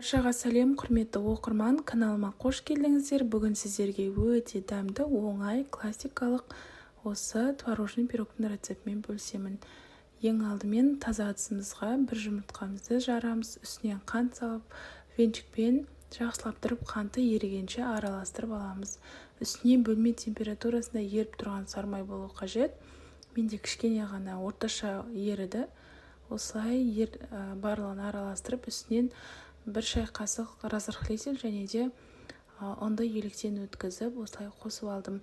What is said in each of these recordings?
Баршаға сәлем, құрметті оқырман, каналыма қош келдіңіздер. Бүгін сіздерге өте дәмді, оңай, классикалық осы творожный пирогтың рецептімен бөлісемін. Ең алдымен таза ыдысымызға бір жұмыртқамызды жарамыз, үстінен қант салып, венчикпен жақсылап тұрып қанты ерігенше араластырып аламыз. Үстіне бөлме температурасында еріп тұрған сармай болу қажет. Менде кішкене ғана орташа еріді. Осылай барлығын араластырып, үстінен бір шай қасық разрыхлитель және де ұнды електен өткізіп осылай қосып алдым.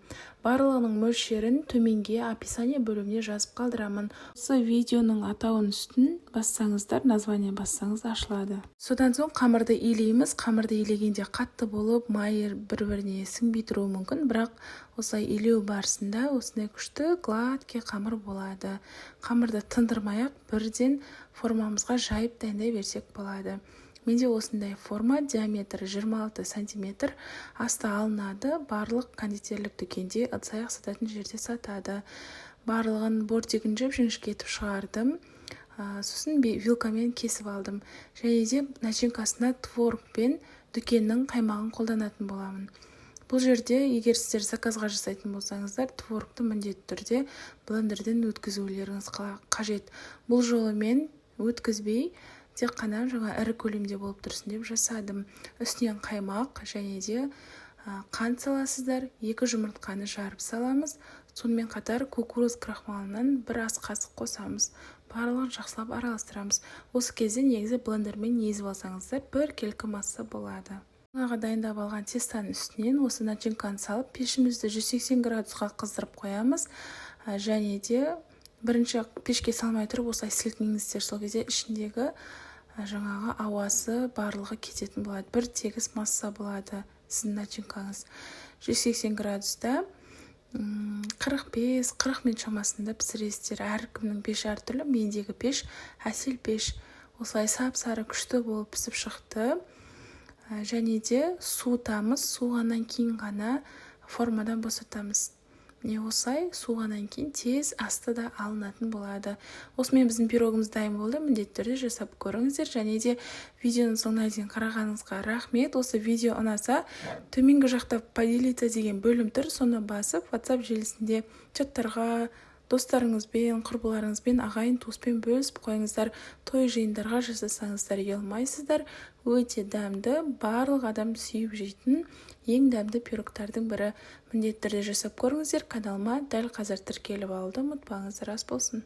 Барлығының мөлшерін төменге описание бөліміне жазып қалдырамын. Осы видеоның атауын үстін бассаңыздар, название бассаңыз ашылады. Содан соң қамырды илейміз. Қамырды илегенде қатты болып, майы бір-біріне сіңбей тұруы мүмкін, бірақ осылай илеу барысында осындай күшті гладкий қамыр болады. Қамырды тындырмай-ақ бірден формамызға жайып дайындай берсек болады. Менде осындай форма, диаметрі 26 см, асты алынады. Барлық кондитерлік дүкенде ыдыс-аяқ сататын жерде сатады. Барлығын бортигін жіп-жіңішке етіп шығардым. Сосын вилкамен кесіп алдым. Және де начинкасына творог пен дүкеннің қаймағын қолданатын боламын. Бұл жерде, егер сіздер заказға жасайтын болсаңыздар, творогты міндетті түрде блендерден өткізулеріңіз қажет. Бұл жолы мен өткізбей, тек қана ірі көлемде болып тұрсын деп жасадым. Үстінен қаймақ және де қант саласыздар. 2 жұмыртқаны жарып саламыз. Сонымен қатар кукуруз крахмалынан бір ас қасық қосамыз. Барлығын жақсылап араластырамыз. Осы кезде негізі блендермен езіп алсаңыздар, бір келкі масса болады. Жаңағы дайындап алған тестаның үстінен осы начинканы салып, пешімізді 180 градусқа қыздырып қоямыз. Және де бірінші пешке салмай тұрып осылай сілкіңіздер, сол кезде ішіндегі жаңағы ауасы барлығы кететін болады. Бір тегіс масса болады сіздің начинкаңыз. 180 градуста 45-40 минут шамасында пісіресіздер. Әркімнің пеші әртүрлі. Мендегі пеш әсел пеш. Осылай сап-сары күшті болып пісіп шықты. Және де суытамыз. Суығаннан кейін ғана формадан босатамыз. Осылай суығаннан кейін тез асты да алынатын болады. Осымен біздің пирогымыз дайын болды. Міндетті түрде жасап көріңіздер. Және де видеоның соңына дейін қарағаныңызға рахмет. Осы видео ұнаса, төменгі жақта поделиться деген бөлім тұр. Соны басып, WhatsApp желісінде чаттарға, достарыңызбен, құрбыларыңызбен, ағайын туыспен бөлісіп қойыңыздар. Той жиындарға жасасаңыздар ұялмайсыздар. Өте дәмді, барлық адам сүйіп жейтін ең дәмді пирогтардың бірі. Міндетті түрде жасап көріңіздер. Каналыма дәл қазір тіркеліп алды. Ұмытпаңыз, рас болсын.